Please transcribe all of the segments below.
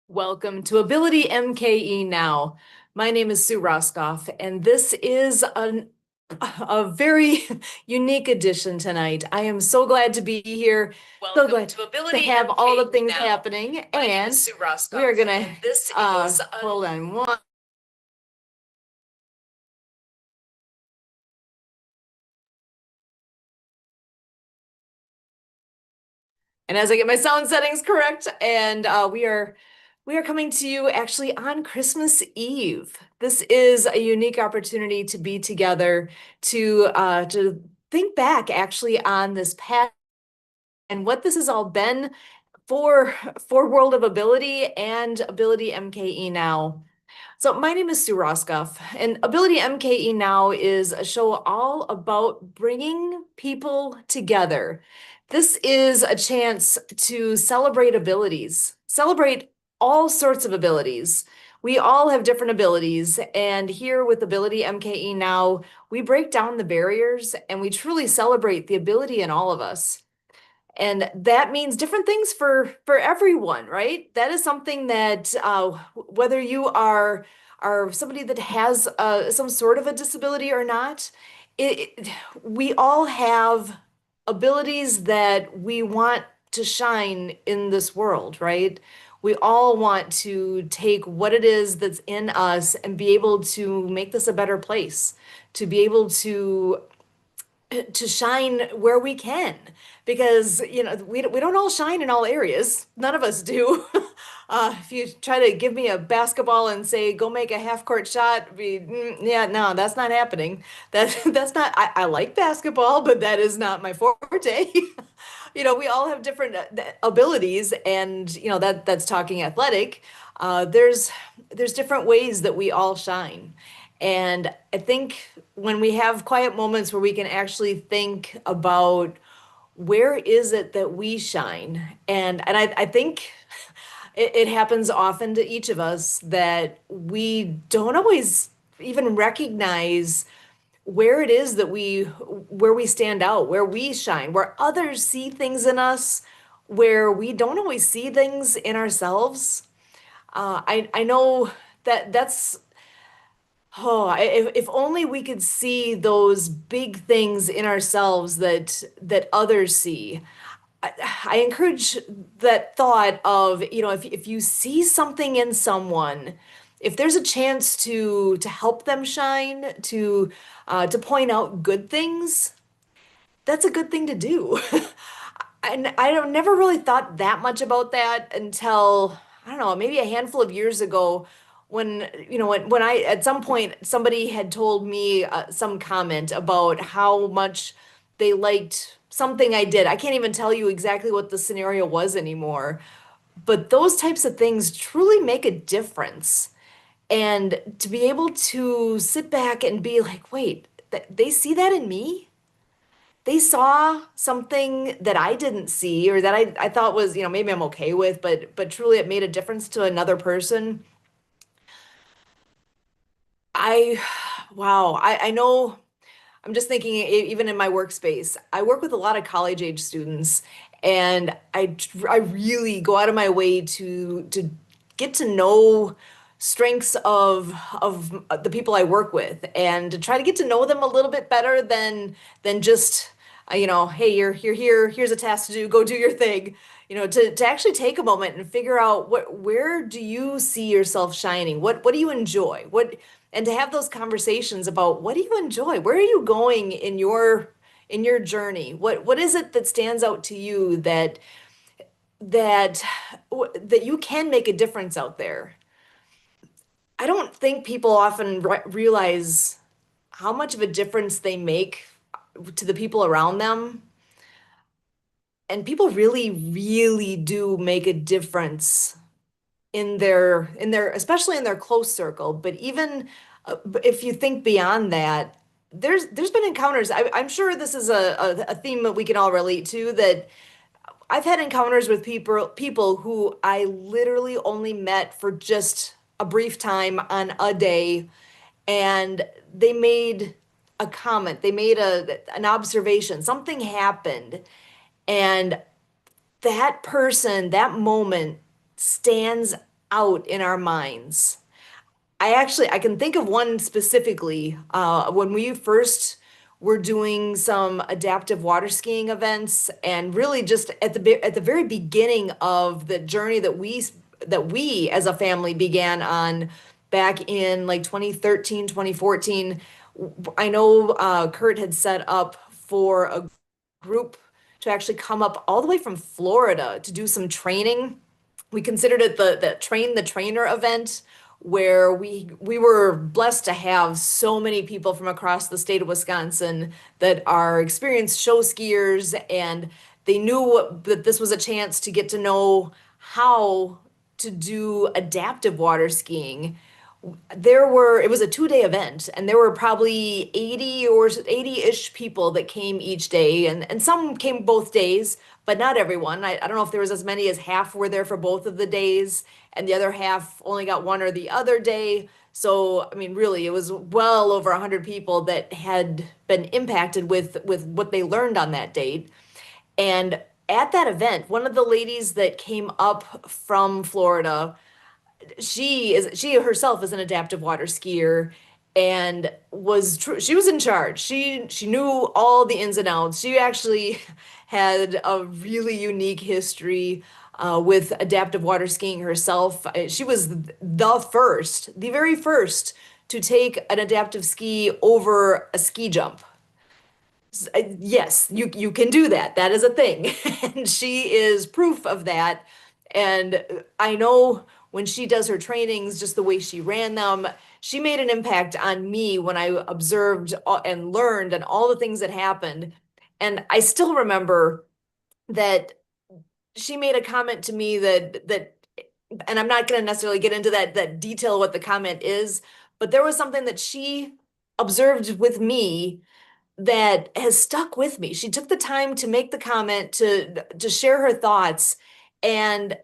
Welcome to Ability MKE Now. My name is Sue Roskoff, and this is a very unique edition tonight. I am so glad to be here. So Welcome glad to to Ability have all the MKE things Now. happening. My name And is Sue Roskoff, we are gonna and this is hold on one. And as I get my sound settings correct, and we are coming to you actually on Christmas Eve. This is a unique opportunity to be together to think back actually on this past and what this has all been for World of Ability and Ability MKE Now. So my name is Sue Roskoff, and Ability MKE Now is a show all about bringing people together. This is a chance to celebrate abilities, celebrate all sorts of abilities. We all have different abilities, and here with Ability MKE Now, we break down the barriers and we truly celebrate the ability in all of us. And that means different things for everyone, right? That is something that whether you are somebody that has some sort of a disability or not, we all have abilities that we want to shine in this world, right? We all want to take what it is that's in us and be able to make this a better place, to be able to shine where we can, because we don't all shine in all areas. None of us do. If you try to give me a basketball and say go make a half court shot, yeah, no, that's not happening. That's not. I like basketball, but that is not my forte. We all have different abilities, and that's talking athletic. There's different ways that we all shine. And I think when we have quiet moments where we can actually think about where is it that we shine, and I think it happens often to each of us that we don't always even recognize where it is that where we stand out, where we shine, where others see things in us, where we don't always see things in ourselves. I know that's if only we could see those big things in ourselves that others see. I encourage that thought of, if you see something in someone, if there's a chance to help them shine, to point out good things, that's a good thing to do. And I don't never really thought that much about that until, I don't know, maybe a handful of years ago when, when I, at some point, somebody had told me some comment about how much they liked something I did. I can't even tell you exactly what the scenario was anymore, but those types of things truly make a difference. And to be able to sit back and be like, wait, they see that in me? They saw something that I didn't see or that I thought was, maybe I'm okay with, but truly it made a difference to another person. I, wow, I know I'm just thinking even in my workspace, I work with a lot of college age students, and I really go out of my way to get to know strengths of the people I work with, and to try to get to know them a little bit better than just hey, you're here, here's a task to do, go do your thing. To actually take a moment and figure out where do you see yourself shining? What do you enjoy? And to have those conversations about what do you enjoy? Where are you going in your journey? What is it that stands out to you that that you can make a difference out there? I don't think people often realize how much of a difference they make to the people around them. And people really, really do make a difference in their especially in their close circle, but even if you think beyond that, there's been encounters. I'm sure this is a theme that we can all relate to, that I've had encounters with people who I literally only met for just a brief time on a day, and they made a comment, they made an observation, something happened, and that person, that moment stands out in our minds. I can think of one specifically. When we first were doing some adaptive water skiing events, and really just at the very beginning of the journey that we as a family began on back in like 2013, 2014. I know Kurt had set up for a group to actually come up all the way from Florida to do some training. We considered it the train the trainer event, where we were blessed to have so many people from across the state of Wisconsin that are experienced show skiers, and they knew that this was a chance to get to know how to do adaptive water skiing. It was a 2-day event, and there were probably 80 or 80-ish people that came each day, and some came both days, but not everyone. I don't know if there was as many as half were there for both of the days, and the other half only got one or the other day. So, I mean, really, it was well over 100 people that had been impacted with what they learned on that date. And at that event, one of the ladies that came up from Florida, she herself is an adaptive water skier, and she was in charge. She knew all the ins and outs. She actually had a really unique history with adaptive water skiing herself. She was the very first to take an adaptive ski over a ski jump. Yes, you can do that. That is a thing. And she is proof of that. And I know when she does her trainings, just the way she ran them, she made an impact on me when I observed and learned and all the things that happened. And I still remember that she made a comment to me and I'm not going to necessarily get into that detail what the comment is, but there was something that she observed with me that has stuck with me. She took the time to make the comment, to share her thoughts, and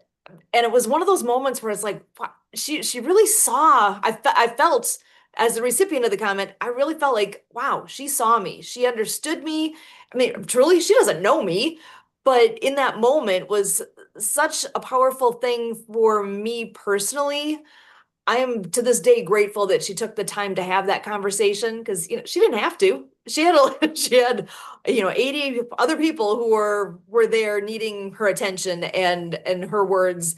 and it was one of those moments where it's like, wow, she really saw. I felt as the recipient of the comment, I really felt like, wow, she saw me. She understood me. I mean, truly, she doesn't know me, but in that moment was such a powerful thing for me personally. I am to this day grateful that she took the time to have that conversation, because she didn't have to. She had she had 80 other people who were there needing her attention and her words.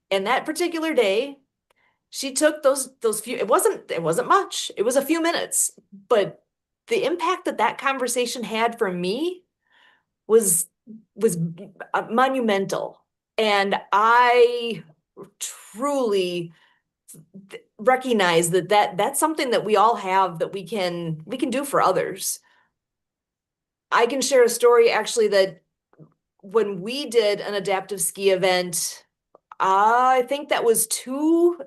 And that particular day, she took those few, it wasn't much. It was a few minutes, but the impact that that conversation had for me was was monumental. And I truly recognize that's something that we all have, that we can do for others. I can share a story actually, that when we did an adaptive ski event, I think that was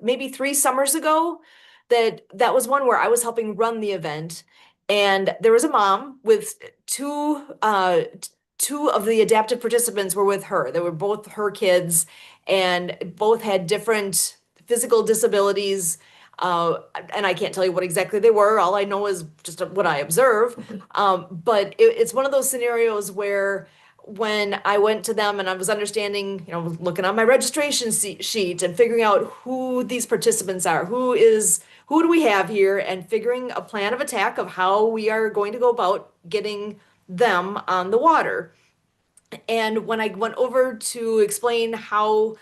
maybe 3 summers ago, that was one where I was helping run the event, and there was a mom with two of the adaptive participants were with her. They were both her kids, and both had different physical disabilities. And I can't tell you what exactly they were. All I know is just what I observe. But it's one of those scenarios where when I went to them and I was understanding, looking on my registration sheet and figuring out who these participants are, who do we have here, and figuring a plan of attack of how we are going to go about getting them on the water. And when I went over to explain how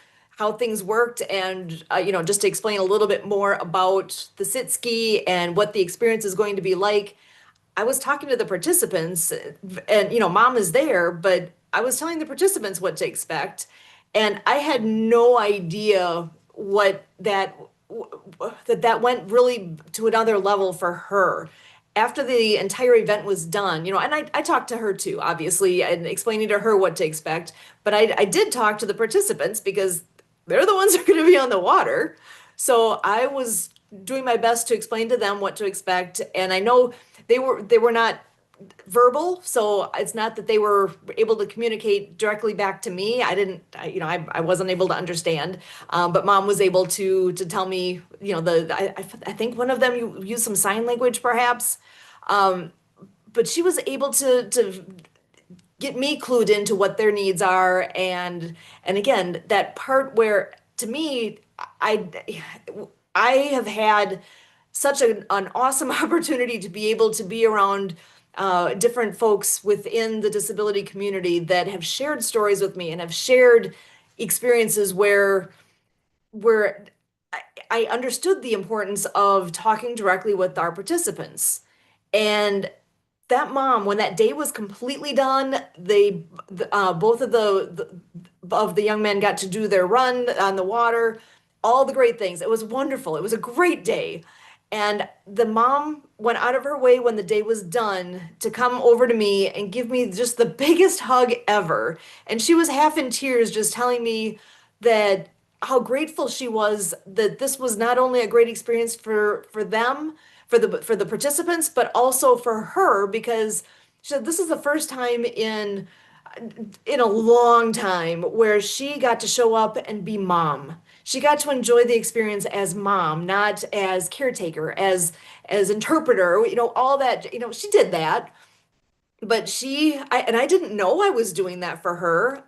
things worked, and just to explain a little bit more about the sit ski and what the experience is going to be like, I was talking to the participants, and mom is there, but I was telling the participants what to expect, and I had no idea what that went really to another level for her. After the entire event was done, and I talked to her too, obviously, and explaining to her what to expect, but I did talk to the participants because they're the ones who are going to be on the water. So I was doing my best to explain to them what to expect, and I know they were not verbal, so it's not that they were able to communicate directly back to me. I didn't, I wasn't able to understand, but mom was able to tell me, I think one of them used some sign language, perhaps, but she was able to get me clued into what their needs are, and again, that part where, to me, I I have had such an awesome opportunity to be able to be around different folks within the disability community that have shared stories with me and have shared experiences where I, I understood the importance of talking directly with our participants. And that mom, when that day was completely done, both of the young men got to do their run on the water, all the great things. It was wonderful. It was a great day. And the mom went out of her way when the day was done to come over to me and give me just the biggest hug ever. And she was half in tears just telling me that how grateful she was that this was not only a great experience for them, for the participants, but also for her because she said this is the first time in a long time where she got to show up and be mom. She got to enjoy the experience as mom, not as caretaker, as interpreter, all that, she did that. But and I didn't know I was doing that for her.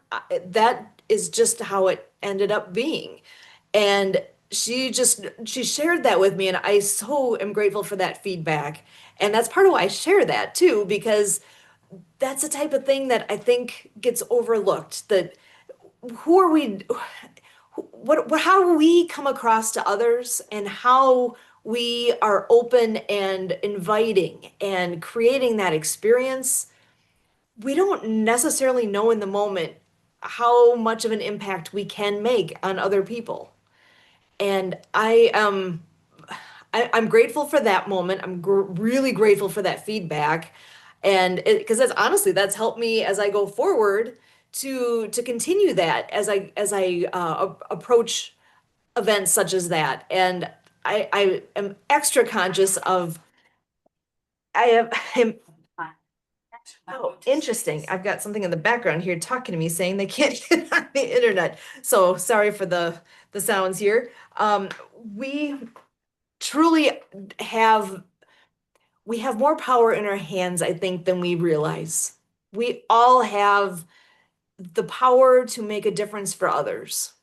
That is just how it ended up being. And she shared that with me, and I so am grateful for that feedback. And that's part of why I share that too, because that's the type of thing that I think gets overlooked. That who are we, how we come across to others and how we are open and inviting and creating that experience. We don't necessarily know in the moment how much of an impact we can make on other people. And I'm grateful for that moment. I'm really grateful for that feedback, and because that's honestly that's helped me as I go forward to continue that as I approach events such as that. And I am extra conscious of I have I'm Oh, interesting. I've got something in the background here talking to me saying they can't get on the internet. So sorry for the sounds here. We truly have we have more power in our hands, I think, than we realize. We all have the power to make a difference for others.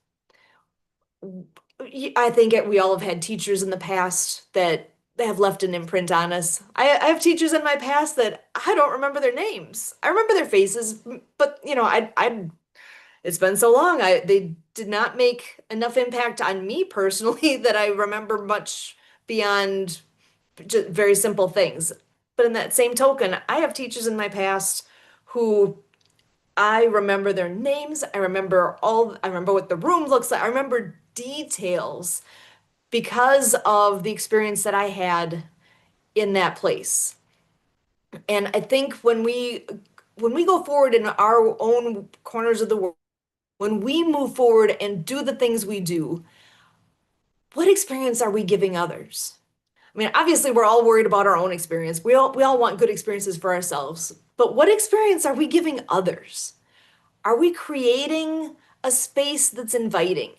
I think we all have had teachers in the past that have left an imprint on us. I have teachers in my past that I don't remember their names. I remember their faces, but it's been so long. They did not make enough impact on me personally that I remember much beyond just very simple things. But in that same token, I have teachers in my past who I remember their names. I remember what the room looks like. I remember details because of the experience that I had in that place. And I think when we go forward in our own corners of the world, when we move forward and do the things we do, what experience are we giving others? I mean, obviously we're all worried about our own experience. We all want good experiences for ourselves. But what experience are we giving others? Are we creating a space that's inviting?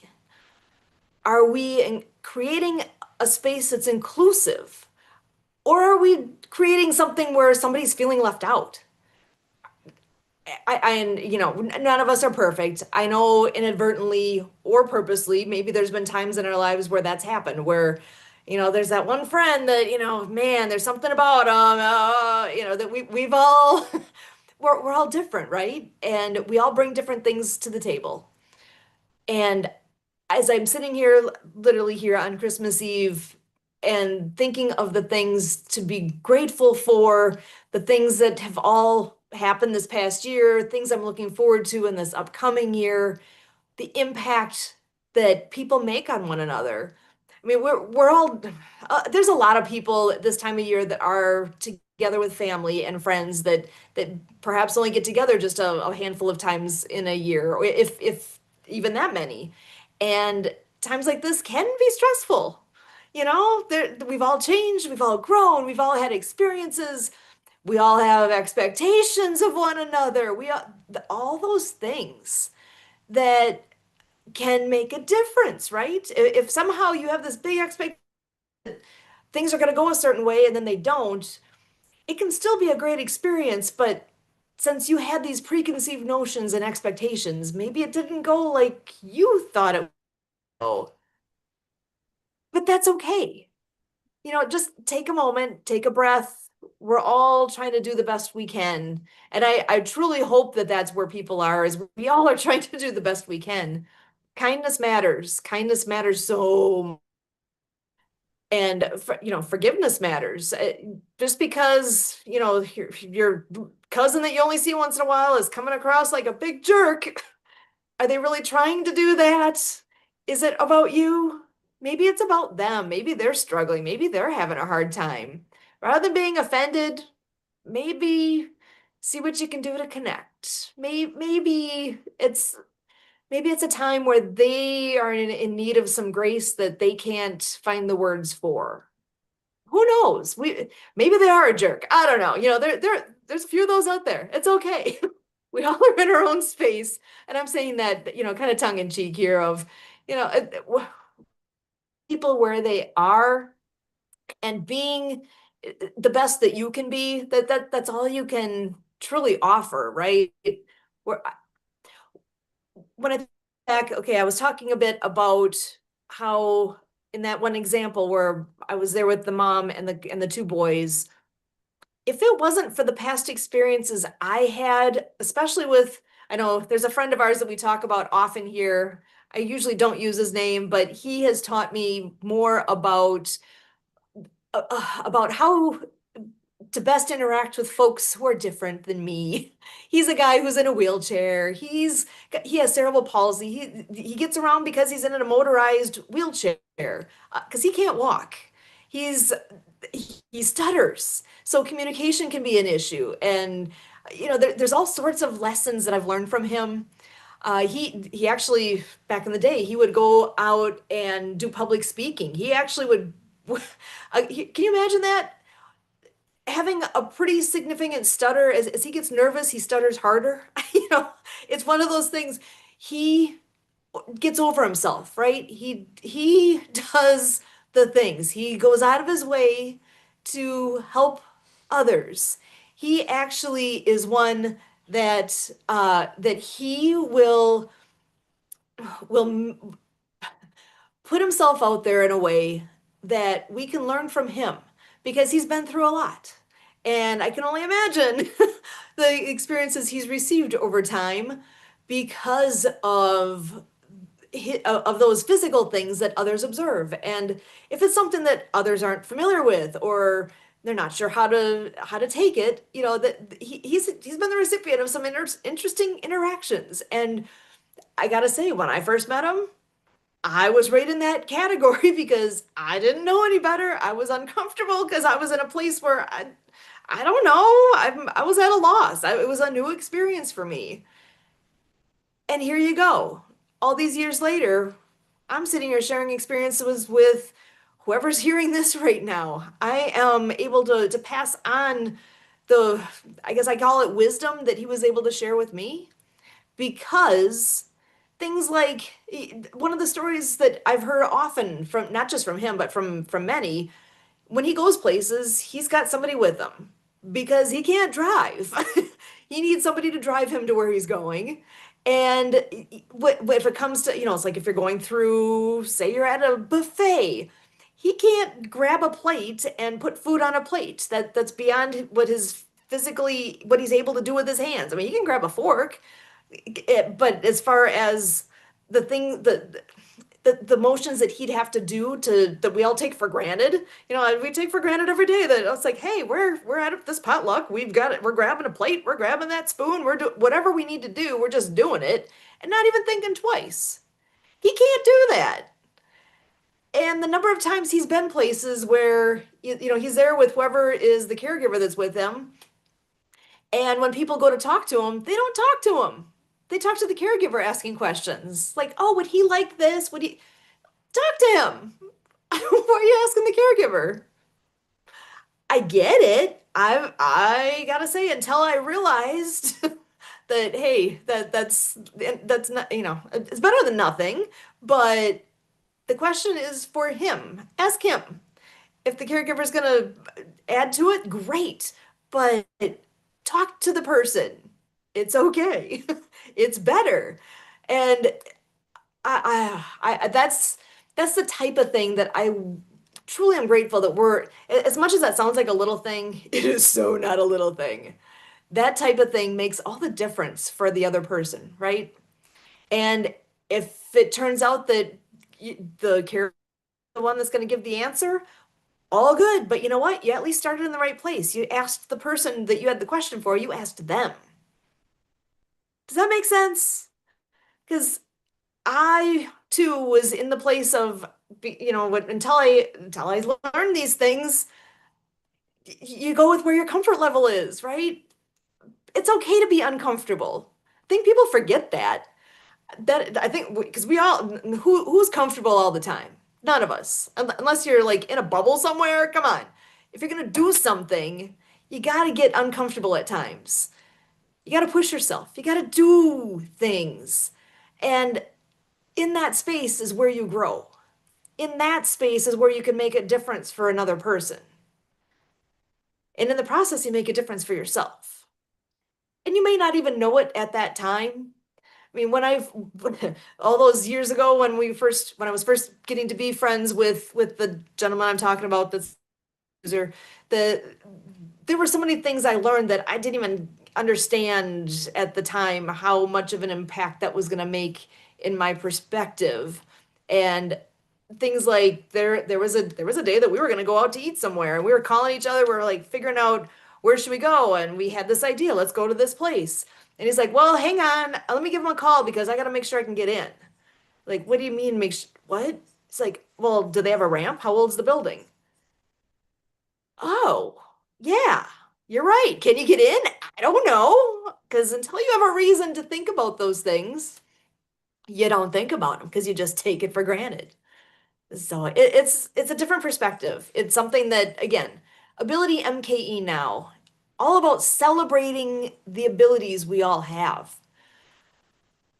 Are we creating a space that's inclusive? Or are we creating something where somebody's feeling left out? And none of us are perfect. I know inadvertently or purposely, maybe there's been times in our lives where that's happened, where, there's that one friend that, man, there's something about them, that we've all, we're all different, right? And we all bring different things to the table. And as I'm sitting here, literally here on Christmas Eve, and thinking of the things to be grateful for, the things that have all happened this past year, things I'm looking forward to in this upcoming year, the impact that people make on one another. I mean, we're all there's a lot of people at this time of year that are together with family and friends that perhaps only get together just a handful of times in a year, or if even that many. And times like this can be stressful. We've all changed, we've all grown, we've all had experiences, we all have expectations of one another. All those things that can make a difference, right? If somehow you have this big expectation, things are going to go a certain way and then they don't, it can still be a great experience. But since you had these preconceived notions and expectations, maybe it didn't go like you thought it would go. but that's okay. Just take a moment, take a breath. We're all trying to do the best we can. And I truly hope that that's where people are, is we all are trying to do the best we can. Kindness matters. Kindness matters so, and forgiveness matters. Just because, your cousin that you only see once in a while is coming across like a big jerk, are they really trying to do that? Is it about you? Maybe it's about them. Maybe they're struggling. Maybe they're having a hard time. Rather than being offended, maybe see what you can do to connect. Maybe it's a time where they are in need of some grace that they can't find the words for. Who knows? Maybe they are a jerk. I don't know. There's a few of those out there. It's okay. We all are in our own space. And I'm saying that, kind of tongue in cheek here of, people where they are, and being the best that you can be, that's all you can truly offer, right? Where when I think back, okay, I was talking a bit about how in that one example where I was there with the mom and the two boys, if it wasn't for the past experiences I had, especially with, I know there's a friend of ours that we talk about often here. I usually don't use his name, but he has taught me more about how to best interact with folks who are different than me. He's a guy who's in a wheelchair. He has cerebral palsy. He gets around because he's in a motorized wheelchair because he can't walk. He's he stutters, so communication can be an issue. And there's all sorts of lessons that I've learned from him. He actually, back in the day, he would go out and do public speaking. He actually would. Can you imagine that? Having a pretty significant stutter, as he gets nervous, he stutters harder. It's one of those things. He gets over himself, right? He does the things. He goes out of his way to help others. He actually is one that he will put himself out there in a way that we can learn from him because he's been through a lot. And I can only imagine the experiences he's received over time because of those physical things that others observe. And if it's something that others aren't familiar with, or they're not sure how to take it, that he's been the recipient of some interesting interactions. And I gotta say, when I first met him, I was right in that category because I didn't know any better. I was uncomfortable because I was in a place where I don't know. I was at a loss. It was a new experience for me. And here you go. All these years later, I'm sitting here sharing experiences with whoever's hearing this right now. I am able to pass on the, I guess I call it wisdom that he was able to share with me, because things like one of the stories that I've heard often from not just from him but from many, when he goes places, he's got somebody with him because he can't drive. He needs somebody to drive him to where he's going. And if it comes to, it's like if you're going through, say you're at a buffet, he can't grab a plate and put food on a plate. That's beyond what he's able to do with his hands. I mean, he can grab a fork, but as far as the thing, the motions that he'd have to do to that we all take for granted, we take for granted every day that it's like, hey, we're at this potluck, we've got it, we're grabbing a plate, we're grabbing that spoon, we're doing whatever we need to do, we're just doing it and not even thinking twice. He can't do that. And the number of times he's been places where he's there with whoever is the caregiver that's with him, and when people go to talk to him, they don't talk to him. They talk to the caregiver asking questions like, oh, would he like this? Would he talk to him? Why are you asking the caregiver? I get it. I gotta say, until I realized that, hey, that's not, it's better than nothing. But the question is for him. Ask him. If the caregiver's gonna add to it, great. But talk to the person. It's okay. It's better. And I that's that's the type of thing that I truly am grateful that as much as that sounds like a little thing, it is so not a little thing. That type of thing makes all the difference for the other person, right? And if it turns out that the character the one that's going to give the answer, all good. But you know what? You at least started in the right place. You asked the person that you had the question for, you asked them. Does that make sense? Because I too was in the place of, until I learned these things, you go with where your comfort level is, right? It's okay to be uncomfortable. I think people forget that. That I think because we all who's comfortable all the time? None of us. Unless you're like in a bubble somewhere. Come on. If you're gonna do something, you gotta get uncomfortable at times. You gotta push yourself. You gotta do things. And in that space is where you grow. In that space is where you can make a difference for another person. And in the process, you make a difference for yourself. And you may not even know it at that time. I mean, all those years ago when I was first getting to be friends with the gentleman I'm talking about, that's user, the there were so many things I learned that I didn't even understand at the time how much of an impact that was going to make in my perspective. And things like there was a day that we were going to go out to eat somewhere and we were calling each other. We were like figuring out where should we go, and we had this idea, let's go to this place. And he's like, well, hang on, let me give him a call because I got to make sure I can get in. Like, what do you mean what? It's like, well, do they have a ramp? How old's the building? Oh, yeah, you're right. Can you get in? I don't know. Because until you have a reason to think about those things, you don't think about them because you just take it for granted. So it's a different perspective. It's something that, again, Ability MKE Now, all about celebrating the abilities we all have.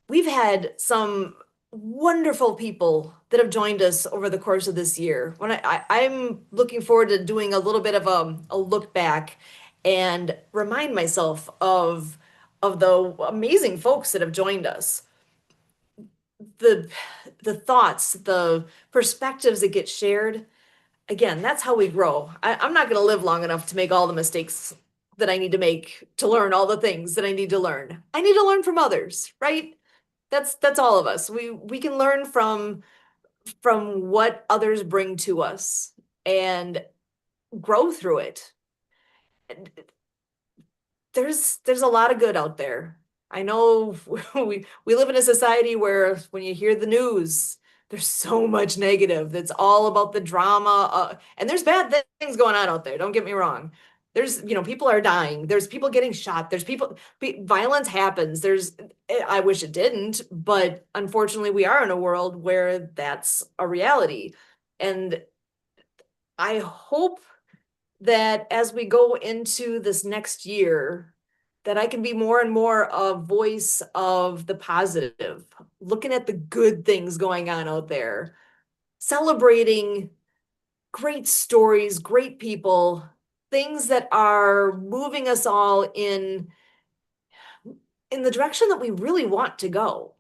We've had some wonderful people that have joined us over the course of this year. I'm looking forward to doing a little bit of a look back and remind myself of the amazing folks that have joined us. The the thoughts, the perspectives that get shared. Again, that's how we grow. I'm not going to live long enough to make all the mistakes that I need to make to learn all the things that I need to learn. I need to learn from others, right? That's all of us. We can learn from what others bring to us and grow through it. There's a lot of good out there. I know we live in a society where when you hear the news, there's so much negative. That's all about the drama. And there's bad things going on out there. Don't get me wrong. People are dying. There's people getting shot. Violence happens. I wish it didn't, but unfortunately, we are in a world where that's a reality. And I hope that as we go into this next year, that I can be more and more a voice of the positive, looking at the good things going on out there, celebrating great stories, great people, things that are moving us all in the direction that we really want to go.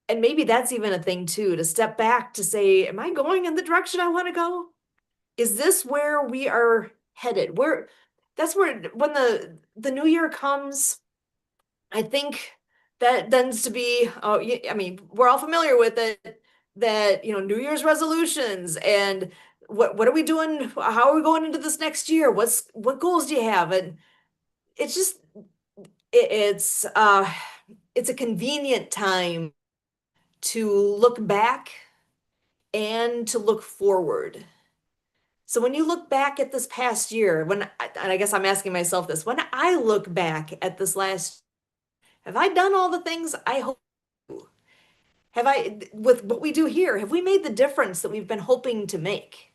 And maybe that's even a thing too, to step back to say, am I going in the direction I want to go? Is this where we are headed? That's where when the new year comes, I think that tends to be, oh, I mean, we're all familiar with it, that, New Year's resolutions and what are we doing? How are we going into this next year? What goals do you have? And it's just it's it's a convenient time to look back and to look forward. So when you look back at this past year, and I guess I'm asking myself this, when I look back at this last, have I done all the things I hope? With what we do here, have we made the difference that we've been hoping to make?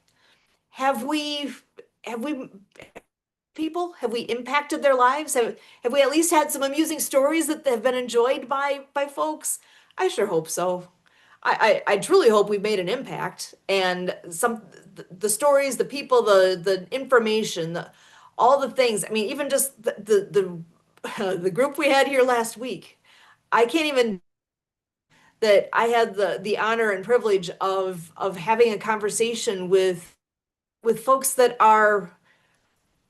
Have we have we impacted their lives? Have we at least had some amusing stories that have been enjoyed by folks? I sure hope so. I truly hope we've made an impact, and the stories, the people, the information, all the things. I mean, even just the the group we had here last week. I can't even. that I had the honor and privilege of having a conversation with folks that are,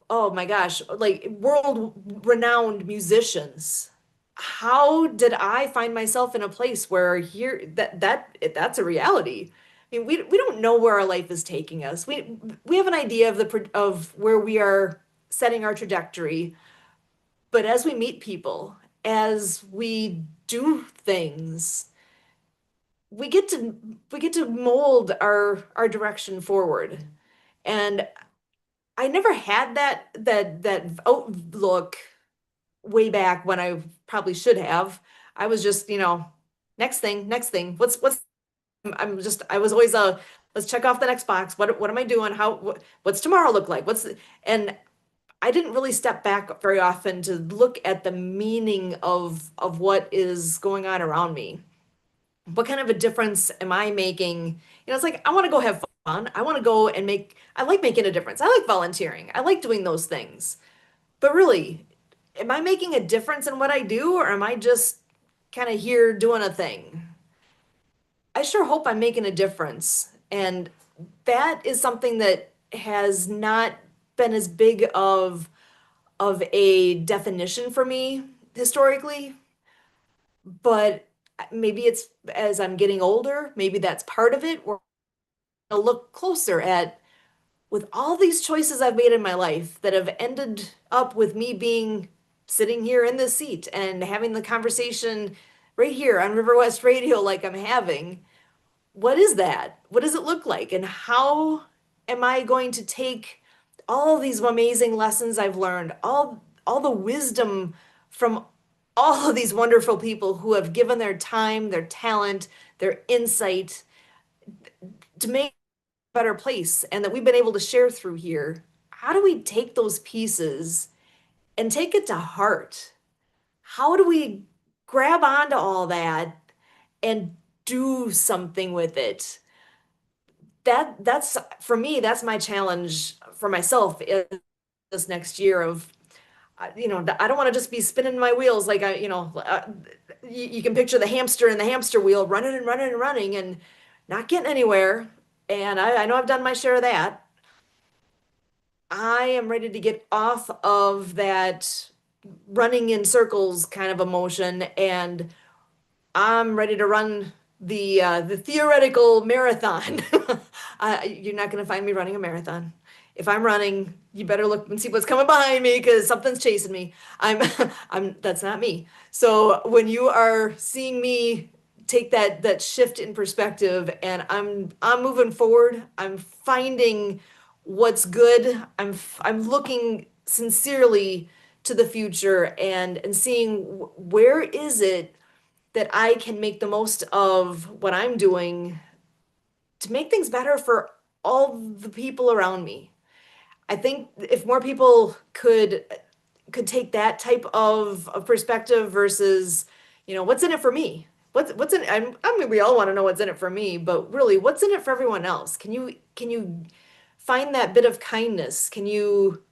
oh my gosh, like world renowned musicians. How did I find myself in a place where here that's a reality? I mean, we don't know where our life is taking us. We have an idea of of where we are setting our trajectory, but as we meet people, as we do things, we get to mold our direction forward. And I never had that outlook way back when I probably should have. I was just, next thing, next thing. I was always let's check off the next box. What am I doing? What's tomorrow look like? And I didn't really step back very often to look at the meaning of what is going on around me. What kind of a difference am I making? It's like I want to go have fun. I want to go and I like making a difference. I like volunteering. I like doing those things. But really, am I making a difference in what I do, or am I just kind of here doing a thing? I sure hope I'm making a difference. And that is something that has not been as big of a definition for me historically, but maybe it's as I'm getting older, maybe that's part of it. We're gonna look closer at with all these choices I've made in my life that have ended up with me being sitting here in this seat and having the conversation right here on River West Radio like I'm having. What is that? What does it look like? And how am I going to take all these amazing lessons I've learned, all the wisdom from all of these wonderful people who have given their time, their talent, their insight to make a better place and that we've been able to share through here? How do we take those pieces and take it to heart? How do we grab onto all that and do something with it? That's for me, that's my challenge for myself is this next year of I don't want to just be spinning my wheels like you can picture the hamster in the hamster wheel running and running and running and not getting anywhere. And I know I've done my share of that. I am ready to get off of that running in circles kind of emotion, and I'm ready to run the theoretical marathon. You're not going to find me running a marathon. If I'm running, you better look and see what's coming behind me because something's chasing me. I'm I'm that's not me. So when you are seeing me take that shift in perspective and I'm moving forward, I'm finding what's good. I'm looking sincerely to the future and seeing where is it that I can make the most of what I'm doing to make things better for all the people around me. I think if more people could take that type of perspective versus, what's in it for me? What's in I mean we all want to know what's in it for me, but really what's in it for everyone else? Can you find that bit of kindness? Can you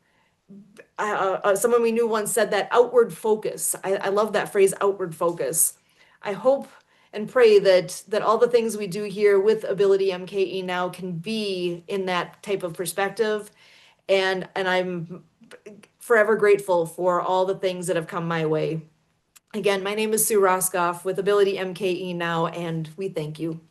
someone we knew once said that outward focus. I love that phrase, outward focus. I hope and pray that all the things we do here with Ability MKE now can be in that type of perspective. And I'm forever grateful for all the things that have come my way. Again, my name is Sue Roskoff with Ability MKE Now, and we thank you.